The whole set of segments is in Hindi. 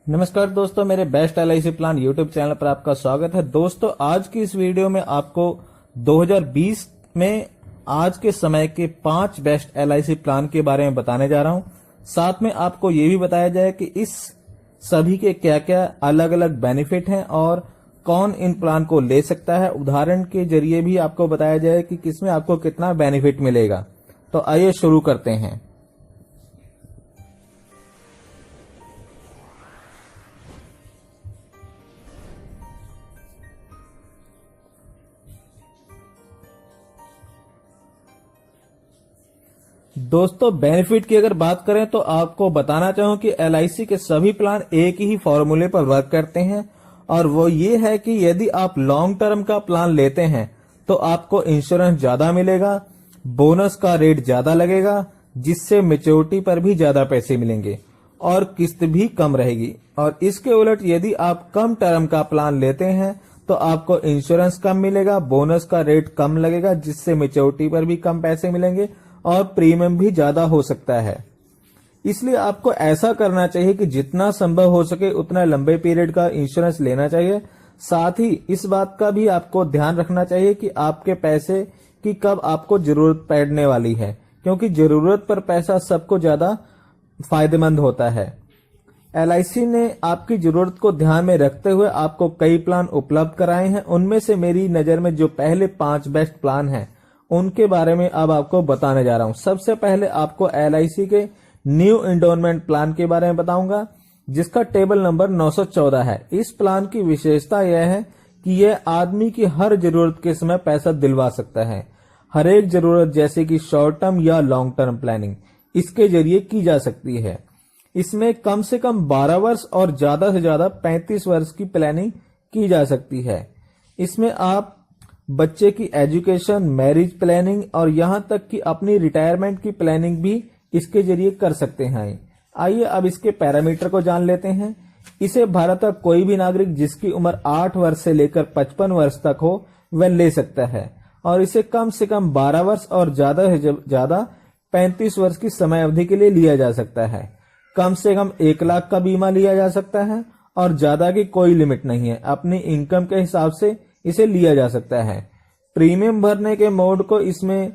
नमस्कार दोस्तों, मेरे best LIC plan YouTube channel पर आपका स्वागत है। दोस्तों, आज की इस वीडियो में आपको 2020 में आज के समय के 5 बेस्ट एलआईसी प्लान के बारे में बताने जा रहा हूं। साथ में आपको ये भी बताया जाए कि इस सभी के क्या क्या अलग अलग बेनिफिट हैं और कौन इन प्लान को ले सकता है। उदाहरण के जरिए भी आपको बताया जाए कि किसमें आपको कितना बेनिफिट मिलेगा। तो आइए शुरू करते हैं। दोस्तों, बेनिफिट की अगर बात करें तो आपको बताना चाहूं कि एलआईसी के सभी प्लान एक ही फॉर्मूले पर वर्क करते हैं और वो ये है कि यदि आप लॉन्ग टर्म का प्लान लेते हैं तो आपको इंश्योरेंस ज्यादा मिलेगा, बोनस का रेट ज्यादा लगेगा, जिससे मैच्योरिटी पर भी ज्यादा पैसे मिलेंगे और किस्त भी कम रहेगी। और इसके उलट यदि आप कम टर्म का प्लान लेते हैं तो आपको इंश्योरेंस कम मिलेगा, बोनस का रेट कम लगेगा, जिससे मैच्योरिटी पर भी कम पैसे मिलेंगे और प्रीमियम भी ज्यादा हो सकता है। इसलिए आपको ऐसा करना चाहिए कि जितना संभव हो सके उतना लंबे पीरियड का इंश्योरेंस लेना चाहिए। साथ ही इस बात का भी आपको ध्यान रखना चाहिए कि आपके पैसे की कब आपको जरूरत पड़ने वाली है, क्योंकि जरूरत पर पैसा सबको ज्यादा फायदेमंद होता है। एलआईसी ने आपकी जरूरत को ध्यान में रखते हुए आपको कई प्लान उपलब्ध कराए हैं। उनमें से मेरी नजर में जो पहले 5 बेस्ट प्लान हैं उनके बारे में अब आपको बताने जा रहा हूं। सबसे पहले आपको एलआईसी के न्यू एंडोमेंट प्लान के बारे में बताऊंगा, जिसका टेबल नंबर 914 है। इस प्लान की विशेषता यह है कि यह आदमी की हर जरूरत के समय पैसा दिलवा सकता है। हर एक जरूरत जैसे कि शॉर्ट टर्म या लॉन्ग टर्म प्लानिंग इसके जरिए की जा सकती है। इसमें कम से कम 12 वर्ष और ज्यादा से ज्यादा 35 वर्ष की प्लानिंग की जा सकती है। इसमें आप बच्चे की एजुकेशन, मैरिज प्लानिंग और यहां तक कि अपनी रिटायरमेंट की प्लानिंग भी इसके जरिए कर सकते हैं। आइए अब इसके पैरामीटर को जान लेते हैं। इसे भारत का कोई भी नागरिक जिसकी उम्र 8 वर्ष से लेकर 55 वर्ष तक हो वह ले सकता है और इसे कम से कम 12 वर्ष और ज्यादा से ज्यादा 35 वर्ष की समय अवधि के लिए लिया जा सकता है। कम से कम 1 लाख का बीमा लिया जा सकता है और ज्यादा की कोई लिमिट नहीं है। अपनी इनकम के हिसाब से इसे लिया जा सकता है। प्रीमियम भरने के मोड को इसमें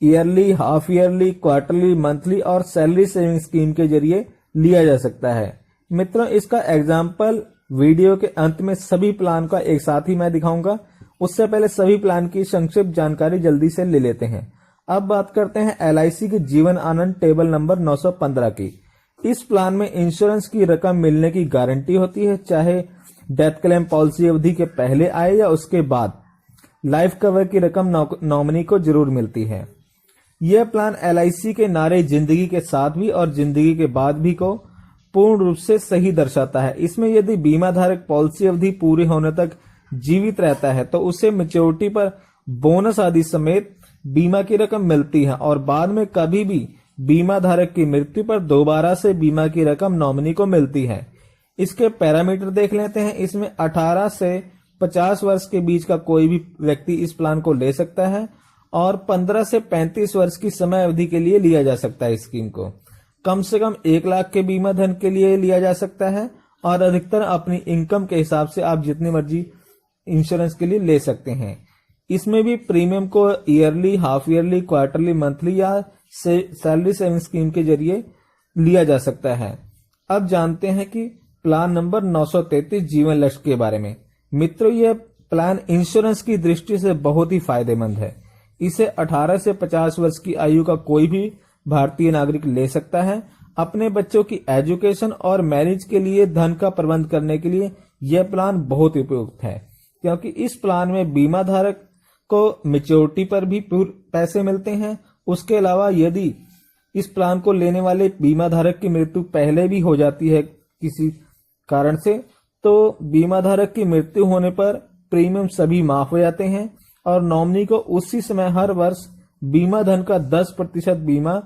yearly, half yearly, quarterly, monthly और सैलरी सेविंग स्कीम के जरिए लिया जा सकता है। मित्रों, इसका एग्जाम्पल वीडियो के अंत में सभी प्लान का एक साथ ही मैं दिखाऊंगा। उससे पहले सभी प्लान की संक्षिप्त जानकारी जल्दी से ले लेते हैं। अब बात करते हैं एलआईसी के जीवन आनंद टेबल नंबर 915 की। इस प्लान में इंश्योरेंस की रकम मिलने की गारंटी होती है, चाहे डेथ क्लेम पॉलिसी अवधि के पहले आए या उसके बाद। लाइफ कवर की रकम नॉमिनी को जरूर मिलती है। यह प्लान एलआईसी के नारे जिंदगी के साथ भी और जिंदगी के बाद भी को पूर्ण रूप से सही दर्शाता है। इसमें यदि बीमा धारक पॉलिसी अवधि पूरी होने तक जीवित रहता है तो उसे मैच्योरिटी पर बोनस आदि समेत बीमा की रकम मिलती है और बाद में कभी भी बीमा धारक की मृत्यु पर दोबारा से बीमा की रकम नॉमिनी को मिलती है। इसके पैरामीटर देख लेते हैं। इसमें 18 से 50 वर्ष के बीच का कोई भी व्यक्ति इस प्लान को ले सकता है और 15 से 35 वर्ष की समय अवधि के लिए लिया जा सकता है। स्कीम को कम से कम 1 लाख के बीमा धन के लिए लिया जा सकता है और अधिकतर अपनी इनकम के हिसाब से आप जितनी मर्जी इंश्योरेंस के लिए ले सकते हैं। इसमें भी प्रीमियम को yearly, half yearly, quarterly, monthly या सैलरी सेविंग स्कीम के जरिए लिया जा सकता है। अब जानते हैं कि प्लान नंबर 933 जीवन लक्ष्य के बारे में। मित्रों, यह प्लान इंश्योरेंस की दृष्टि से बहुत ही फायदेमंद है। इसे 18 से 50 वर्ष की आयु का कोई भी भारतीय नागरिक ले सकता है। अपने बच्चों की एजुकेशन और मैरिज के लिए धन का प्रबंध करने के लिए यह प्लान बहुत उपयुक्त है, क्योंकि इस प्लान में बीमा धारक को मैच्योरिटी पर भी पैसे मिलते हैं। उसके अलावा यदि इस प्लान को लेने वाले बीमा धारक की मृत्यु पहले भी हो जाती है किसी कारण से, तो बीमा धारक की मृत्यु होने पर प्रीमियम सभी माफ हो जाते हैं और नॉमिनी को उसी समय हर वर्ष बीमा धन का 10% बीमा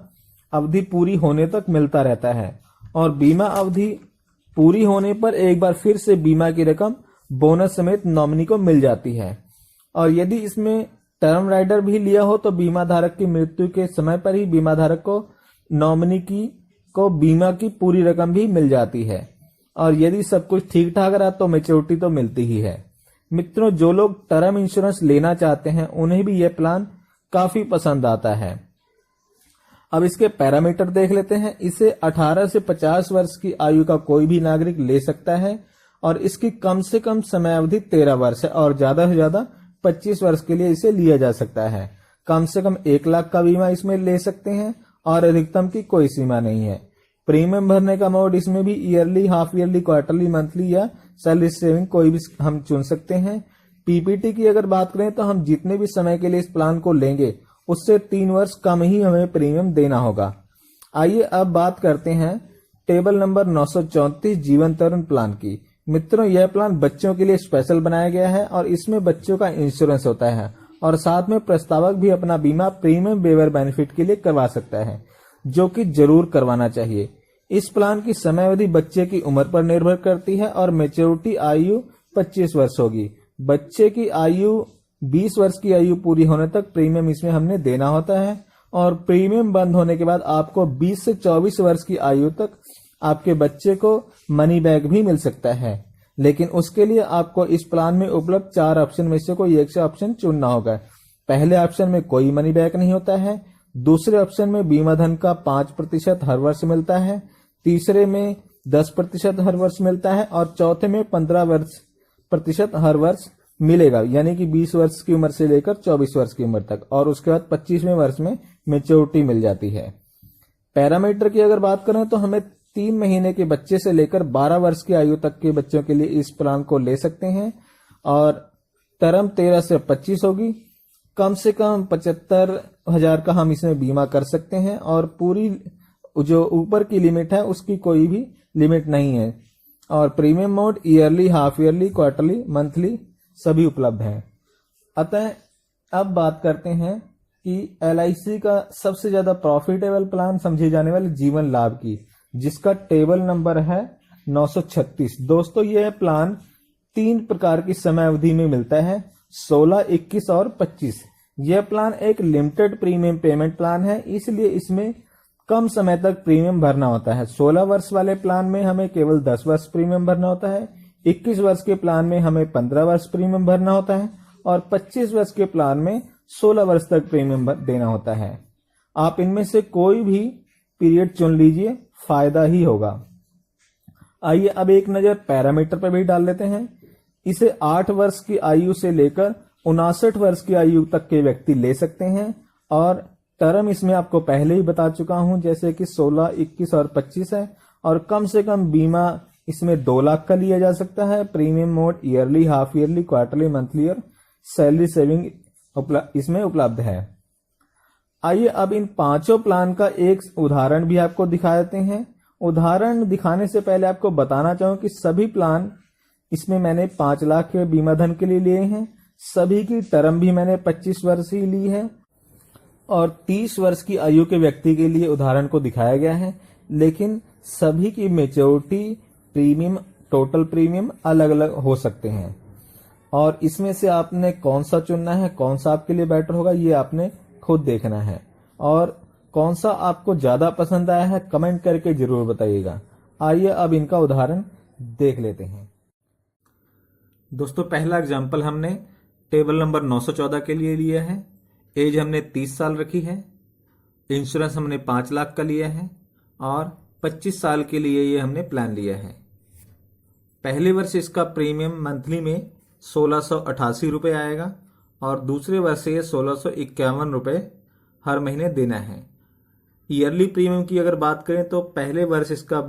अवधि पूरी होने तक मिलता रहता है और बीमा अवधि पूरी होने पर एक बार फिर से बीमा की रकम बोनस समेत नॉमिनी को मिल जाती है। और यदि इसमें टर्म राइडर भी लिया हो तो बीमा धारक की मृत्यु के समय पर ही बीमा धारक को नॉमिनी को बीमा की पूरी रकम भी मिल जाती है। और यदि सब कुछ ठीक ठाक रहा तो मैच्योरिटी तो मिलती ही है। मित्रों, जो लोग टर्म इंश्योरेंस लेना चाहते हैं उन्हें भी यह प्लान काफी पसंद आता है। अब इसके पैरामीटर देख लेते हैं। इसे 18 से 50 वर्ष की आयु का कोई भी नागरिक ले सकता है और इसकी कम से कम समय अवधि 13 वर्ष है और ज्यादा से ज्यादा 25 वर्ष के लिए इसे लिया जा सकता है। कम से कम 1 लाख का बीमा इसमें ले सकते हैं और अधिकतम की कोई सीमा नहीं है। प्रीमियम भरने का मोड इसमें भी yearly, half yearly, quarterly, monthly या सैलरी सेविंग कोई भी हम चुन सकते हैं। पीपीटी की अगर बात करें तो हम जितने भी समय के लिए इस प्लान को लेंगे उससे 3 वर्ष कम ही हमें प्रीमियम देना होगा। आइए अब बात करते हैं टेबल नंबर 934 जीवन तरुण प्लान की। मित्रों, यह प्लान बच्चों के लिए स्पेशल बनाया गया है और इसमें बच्चों का इंश्योरेंस होता है और साथ में प्रस्तावक भी अपना बीमा प्रीमियम वेवर बेनिफिट के लिए करवा सकता है, जो कि जरूर करवाना चाहिए। इस प्लान की समय अवधि बच्चे की उम्र पर निर्भर करती है और मैच्योरिटी आयु 25 वर्ष होगी। बच्चे की आयु 20 वर्ष की आयु पूरी होने तक प्रीमियम इसमें हमने देना होता है और प्रीमियम बंद होने के बाद आपको 20 से 24 वर्ष की आयु तक आपके बच्चे को मनी बैक भी मिल सकता है। लेकिन उसके लिए आपको इस प्लान में उपलब्ध 4 ऑप्शन में से कोई एक से ऑप्शन चुनना होगा। पहले ऑप्शन में कोई मनी बैक नहीं होता है, दूसरे ऑप्शन में बीमा धन का 5% हर वर्ष मिलता है, तीसरे में 10% हर वर्ष मिलता है और चौथे में 15% हर वर्ष मिलेगा, यानी कि 20 वर्ष की उम्र से लेकर 24 वर्ष की उम्र तक, और उसके बाद 25वें वर्ष में मैच्योरिटी मिल जाती है। पैरामीटर की अगर बात करें तो हमें 3 महीने के बच्चे से लेकर 12 वर्ष की आयु तक के बच्चों के लिए इस प्लान को ले सकते हैं और टर्म 13 से 25 होगी। कम से कम 75,000 का हम इसमें बीमा कर सकते हैं और पूरी जो ऊपर की लिमिट है उसकी कोई भी लिमिट नहीं है। और premium mode yearly, half yearly, quarterly, monthly सभी उपलब्ध हैं। अतः अब बात करते हैं कि LIC का सबसे ज्यादा प्रॉफिटेबल प्लान समझे जाने वाले जीवन लाभ की, जिसका टेबल नंबर है 936। दोस्तों, यह प्लान 3 प्रकार की समय अवधि में मिलता है, 16, 21 और 25। यह प्लान एक लिमिटेड प्रीमियम पेमेंट प्लान है, इसलिए इसमें कम समय तक प्रीमियम भरना होता है। 16 वर्ष वाले प्लान में हमें केवल 10 वर्ष प्रीमियम भरना होता है, 21 वर्ष के प्लान में हमें 15 वर्ष प्रीमियम भरना होता है और 25 वर्ष के प्लान में 16 वर्ष तक प्रीमियम देना होता है। आप इनमें से कोई भी पीरियड चुन लीजिए, फायदा ही होगा। आइए अब एक नजर पैरामीटर पर भी डाल लेते हैं। इसे 8 वर्ष की आयु से लेकर 59 वर्ष की आयु तक के व्यक्ति ले सकते हैं और टर्म इसमें आपको पहले ही बता चुका हूं, जैसे कि 16, 21 और 25 है और कम से कम बीमा इसमें 2 लाख का लिया जा सकता है। Premium mode yearly, half yearly, quarterly, monthly और सैलरी सेविंग इसमें उपलब्ध है। आइए अब इन 5 प्लान का एक उदाहरण भी आपको दिखा देते हैं। उदाहरण दिखाने से पहले आपको बताना चाहूं कि सभी प्लान इसमें मैंने 5 लाख के बीमा धन के लिए लिए हैं। सभी की टर्म भी मैंने 25 वर्ष ही ली है और 30 वर्ष की आयु के व्यक्ति के लिए उदाहरण को दिखाया गया है, लेकिन सभी की मैच्योरिटी, प्रीमियम, टोटल प्रीमियम अलग अलग हो सकते हैं और इसमें से आपने कौन सा चुनना है, कौन सा आपके लिए बेटर होगा, ये आपने खुद देखना है और कौन सा आपको ज्यादा पसंद आया है कमेंट करके जरूर बताइएगा। आइए अब इनका उदाहरण देख लेते हैं। दोस्तों, पहला एग्जाम्पल हमने टेबल नंबर 914 के लिए लिया है। एज हमने 30 साल रखी है, इंश्योरेंस हमने 5 लाख का लिया है और 25 साल के लिए ये हमने प्लान लिया है। पहले वर्ष इसका प्रीमियम मंथली में 1688 रुपये आएगा और दूसरे वर्ष से ये 1651 रुपये हर महीने देना है। ईयरली प्रीमियम की अगर बात करें तो पहले वर्ष इसका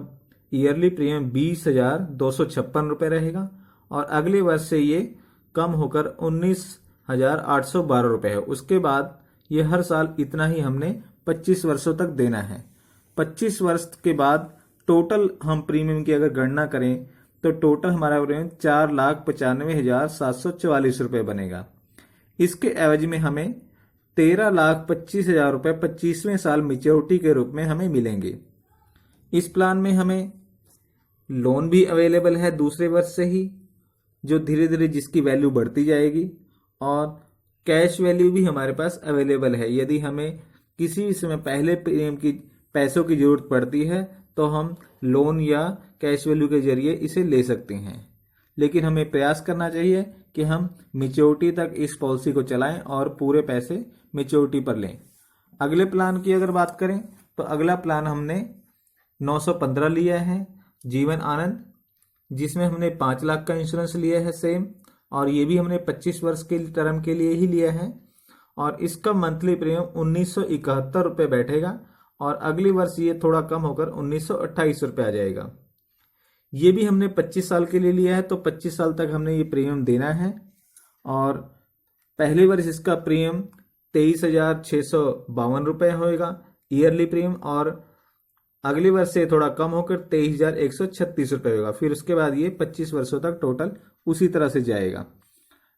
ईयरली प्रीमियम 20,256 रुपये रहेगा और अगले वर्ष से ये कम होकर 19,812 रुपये है। उसके बाद ये हर साल इतना ही हमने 25 वर्षों तक देना है। 25 वर्ष के बाद टोटल हम प्रीमियम की अगर गणना करें तो टोटल हमारा प्रीमियम 4,95,744 रुपये बनेगा। इसके एवज में हमें 13,25,000 रुपये 25वें साल मैच्योरिटी के रूप में हमें मिलेंगे। इस प्लान में हमें लोन भी अवेलेबल है दूसरे वर्ष से ही, जो धीरे धीरे जिसकी वैल्यू बढ़ती जाएगी, और कैश वैल्यू भी हमारे पास अवेलेबल है। यदि हमें किसी भी समय पहले प्रीमियम की पैसों की जरूरत पड़ती है तो हम लोन या कैश वैल्यू के जरिए इसे ले सकते हैं, लेकिन हमें प्रयास करना चाहिए कि हम मैच्योरिटी तक इस पॉलिसी को चलाएं और पूरे पैसे मैच्योरिटी पर लें। अगले प्लान की अगर बात करें तो अगला प्लान हमने 915 लिया है जीवन आनंद, जिसमें हमने 5 लाख का इंश्योरेंस लिया है सेम, और ये भी हमने 25 वर्ष के टर्म के लिए ही लिया है, और इसका मंथली प्रीमियम 1971 रुपये बैठेगा, और अगली वर्ष ये थोड़ा कम होकर 1928 रुपये आ जाएगा। ये भी हमने 25 साल के लिए लिया है, तो 25 साल तक हमने ये प्रीमियम देना है, और पहले वर्ष इसका प्रीमियम 23,652 रुपये होएगा ईयरली प्रीमियम, और अगले वर्ष से थोड़ा कम होकर 23,136 रुपये होगा। फिर उसके बाद ये 25 वर्षों तक टोटल उसी तरह से जाएगा,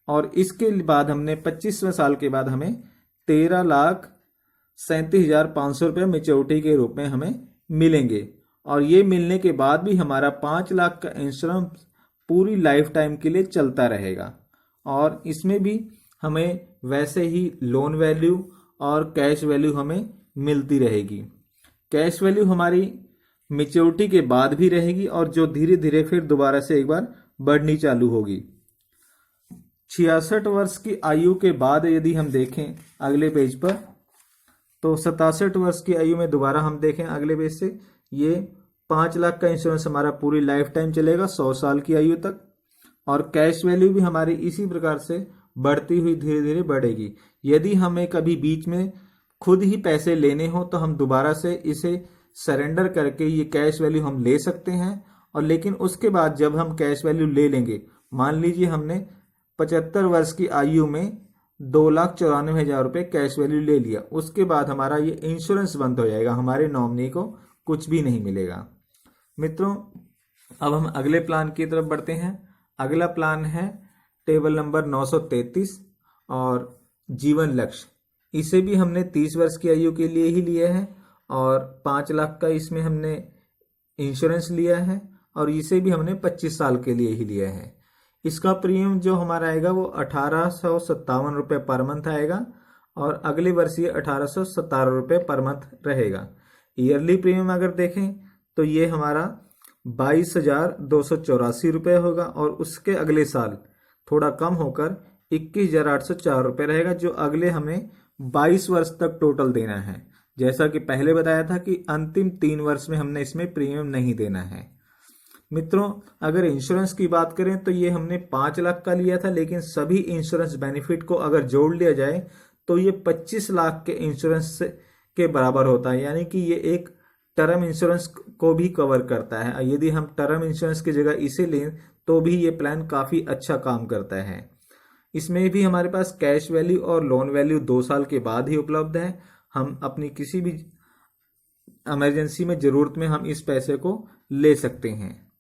और इसके बाद हमने 25वें साल के बाद हमें 13,37,500 रुपये मेच्योरिटी के रूप में हमें मिलेंगे, और ये मिलने के बाद भी हमारा 5 लाख का इंश्योरेंस पूरी लाइफ टाइम के लिए चलता रहेगा, और इसमें भी हमें वैसे ही लोन वैल्यू और कैश वैल्यू हमें मिलती रहेगी। कैश वैल्यू हमारी मेच्योरिटी के बाद भी रहेगी, और जो धीरे धीरे फिर दोबारा से एक बार बढ़नी चालू होगी। 66 वर्ष की आयु के बाद यदि हम देखें अगले पेज पर, तो 67 वर्ष की आयु में दोबारा हम देखें अगले पेज से, ये 5 लाख का इंश्योरेंस हमारा पूरी लाइफ टाइम चलेगा 100 साल की आयु तक, और कैश वैल्यू भी हमारी इसी प्रकार से बढ़ती हुई धीरे धीरे बढ़ेगी। यदि हमें कभी बीच में खुद ही पैसे लेने हो तो हम दोबारा से इसे सरेंडर करके ये कैश वैल्यू हम ले सकते हैं, और लेकिन उसके बाद जब हम कैश वैल्यू ले लेंगे, मान लीजिए हमने 75 वर्ष की आयु में 2,94,000 रुपये कैश वैल्यू ले लिया, उसके बाद हमारा ये इंश्योरेंस बंद हो जाएगा, हमारे नॉमिनी को कुछ भी नहीं मिलेगा। मित्रों, अब हम अगले प्लान की तरफ बढ़ते हैं। अगला प्लान है टेबल नंबर 933 और जीवन लक्ष्य। इसे भी हमने 30 वर्ष की आयु के लिए ही लिया है, और 5 लाख का इसमें हमने इंश्योरेंस लिया है, और इसे भी हमने 25 साल के लिए ही लिया है। इसका प्रीमियम जो हमारा आएगा वो 1,857 रुपये पर मंथ आएगा, और अगले वर्ष ये 1,817 रुपये पर मंथ रहेगा। ईयरली प्रीमियम अगर देखें तो ये हमारा 22,284 रुपये होगा, और उसके अगले साल थोड़ा कम होकर 21,804 रुपये रहेगा, जो अगले हमें 22 वर्ष तक टोटल देना है। जैसा कि पहले बताया था कि अंतिम 3 वर्ष में हमने इसमें प्रीमियम नहीं देना है। मित्रों, अगर इंश्योरेंस की बात करें तो ये हमने 5 लाख का लिया था, लेकिन सभी इंश्योरेंस बेनिफिट को अगर जोड़ लिया जाए तो ये 25 लाख के इंश्योरेंस के बराबर होता है, यानी कि ये एक टर्म इंश्योरेंस को भी कवर करता है। यदि हम टर्म इंश्योरेंस की जगह इसे लें तो भी ये प्लान काफ़ी अच्छा काम करता है। इसमें भी हमारे पास कैश वैल्यू और लोन वैल्यू 2 साल के बाद ही उपलब्ध है। हम अपनी किसी भी इमरजेंसी में, ज़रूरत में हम इस पैसे को ले सकते हैं।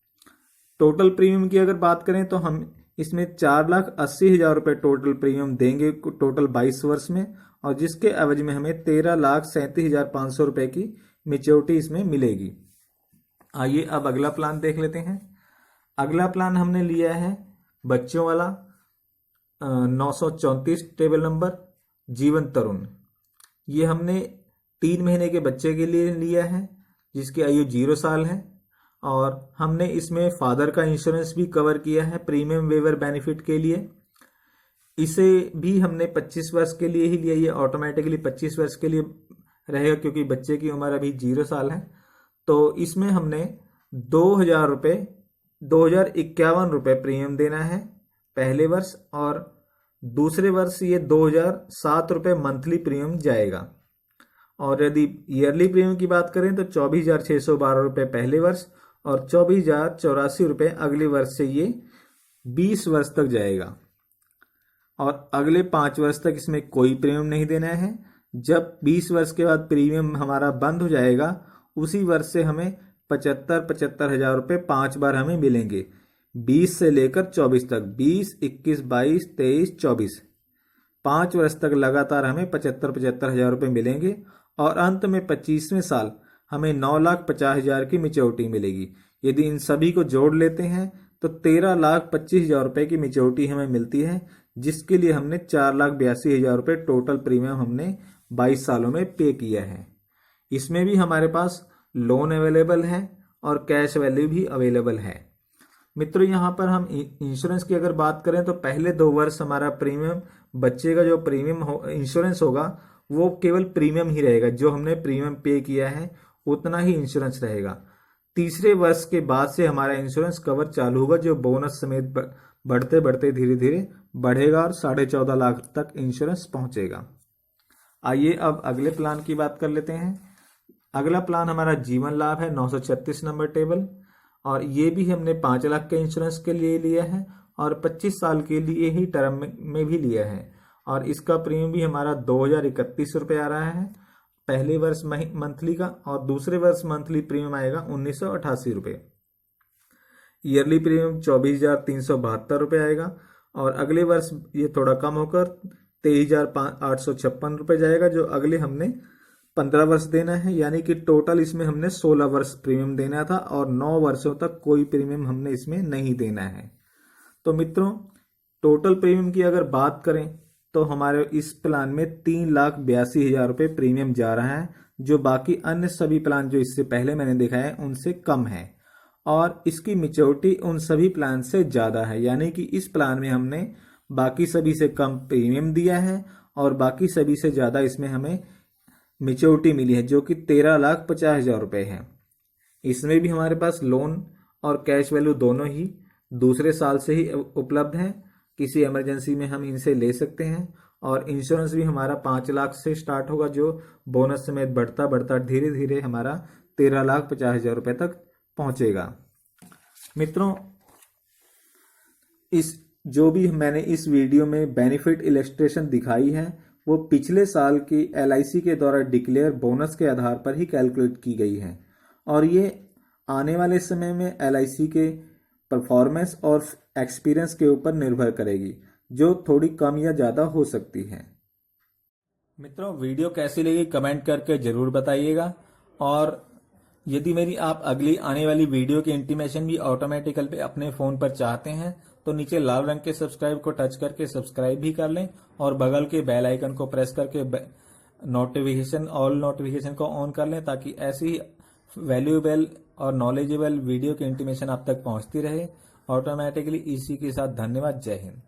टोटल प्रीमियम की अगर बात करें तो हम इसमें 4,80,000 रुपये टोटल प्रीमियम देंगे टोटल 22 वर्ष में, और जिसके एवज में हमें 13,37,500 रुपये की मेच्योरिटी इसमें मिलेगी। आइए अब अगला प्लान देख लेते हैं। अगला प्लान हमने लिया है बच्चों वाला 934 टेबल नंबर जीवन तरुण। ये हमने 3 महीने के बच्चे के लिए लिया है जिसकी आयु 0 साल है, और हमने इसमें फादर का इंश्योरेंस भी कवर किया है प्रीमियम वेवर बेनिफिट के लिए। इसे भी हमने 25 वर्ष के लिए ही लिया, ये ऑटोमेटिकली 25 वर्ष के लिए रहेगा क्योंकि बच्चे की उम्र अभी 0 साल है। तो इसमें हमने 2,051 रुपये प्रीमियम देना है पहले वर्ष, और दूसरे वर्ष ये 2,007 रुपये मंथली प्रीमियम जाएगा। और यदि ईयरली प्रीमियम की बात करें तो 24,612 रुपये पहले वर्ष और 24,084 रुपये अगले वर्ष से ये 20 वर्ष तक जाएगा, और अगले 5 वर्ष तक इसमें कोई प्रीमियम नहीं देना है। जब 20 वर्ष के बाद प्रीमियम हमारा बंद हो जाएगा, उसी वर्ष से हमें 75,000 रुपये 5 बार हमें मिलेंगे, 20 से लेकर 24 तक, 20, 21, 22, 23, 24, 5 वर्ष तक लगातार हमें 75,000 रुपये मिलेंगे, और अंत में 25वें साल हमें 9,50,000 की मेच्योरिटी मिलेगी। यदि इन सभी को जोड़ लेते हैं तो 13,25,000 रुपये की मेच्योरिटी हमें मिलती है, जिसके लिए हमने 4,82,000 रुपये टोटल प्रीमियम हमने 22 सालों में पे किया है। इसमें भी हमारे पास लोन अवेलेबल है, और कैश वैल्यू भी अवेलेबल है। मित्रों यहाँ पर हम इंश्योरेंस की अगर बात करें तो पहले 2 वर्ष हमारा प्रीमियम, बच्चे का जो प्रीमियम इंश्योरेंस होगा वो केवल प्रीमियम ही रहेगा, जो हमने प्रीमियम पे किया है उतना ही इंश्योरेंस रहेगा। तीसरे वर्ष के बाद से हमारा इंश्योरेंस कवर चालू होगा, जो बोनस समेत बढ़ते बढ़ते धीरे धीरे बढ़ेगा और 14.5 लाख तक इंश्योरेंस पहुंचेगा। आइए अब अगले प्लान की बात कर लेते हैं। अगला प्लान हमारा जीवन लाभ है, 936 नंबर टेबल, और ये भी हमने 5 लाख के इंश्योरेंस के लिए लिया है और 25 साल के लिए ही टर्म में भी लिया है, और इसका प्रीमियम भी हमारा 2031 रुपये आ रहा है पहले वर्ष मंथली का, और दूसरे वर्ष मंथली प्रीमियम आएगा 1988 रुपये। ईयरली प्रीमियम 24,372 रुपये आएगा, और अगले वर्ष ये थोड़ा कम होकर 23,856 रुपये जाएगा, जो अगले हमने 15 वर्ष देना है, यानी कि टोटल इसमें हमने 16 वर्ष प्रीमियम देना था और 9 वर्षों तक कोई प्रीमियम हमने इसमें नहीं देना है। तो मित्रों टोटल प्रीमियम की अगर बात करें तो हमारे इस प्लान में 3,82,000 रुपये प्रीमियम जा रहा है, जो बाकी अन्य सभी प्लान जो इससे पहले मैंने देखा है उनसे कम है, और इसकी मैच्योरिटी उन सभी प्लान से ज़्यादा है, यानी कि इस प्लान में हमने बाकी सभी से कम प्रीमियम दिया है और बाकी सभी से ज़्यादा इसमें हमें मैच्योरिटी मिली है, जो कि 13,50,000 रुपये है। इसमें भी हमारे पास लोन और कैश वैल्यू दोनों ही दूसरे साल से ही उपलब्ध है, किसी इमरजेंसी में हम इनसे ले सकते हैं, और इंश्योरेंस भी हमारा 5 लाख से स्टार्ट होगा, जो बोनस समेत बढ़ता बढ़ता धीरे धीरे हमारा 13,50,000 रुपये तक पहुंचेगा। मित्रों इस जो भी मैंने इस वीडियो में बेनिफिट इलस्ट्रेशन दिखाई है वो पिछले साल की LIC के द्वारा डिक्लेयर बोनस के आधार पर ही कैलकुलेट की गई है, और ये आने वाले समय में LIC के परफॉर्मेंस और एक्सपीरियंस के ऊपर निर्भर करेगी, जो थोड़ी कम या ज़्यादा हो सकती है। मित्रों वीडियो कैसी लगी कमेंट करके ज़रूर बताइएगा, और यदि मेरी आप अगली आने वाली वीडियो की इंटीमेशन भी ऑटोमेटिकल पे अपने फ़ोन पर चाहते हैं तो नीचे लाल रंग के सब्सक्राइब को टच करके सब्सक्राइब भी कर लें, और बगल के बेल आइकन को प्रेस करके नोटिफिकेशन ऑल नोटिफिकेशन को ऑन कर लें, ताकि ऐसी वैल्यूएबल और नॉलेजेबल वीडियो की इंटीमेशन आप तक पहुंचती रहे ऑटोमेटिकली। इसी के साथ धन्यवाद। जय हिंद।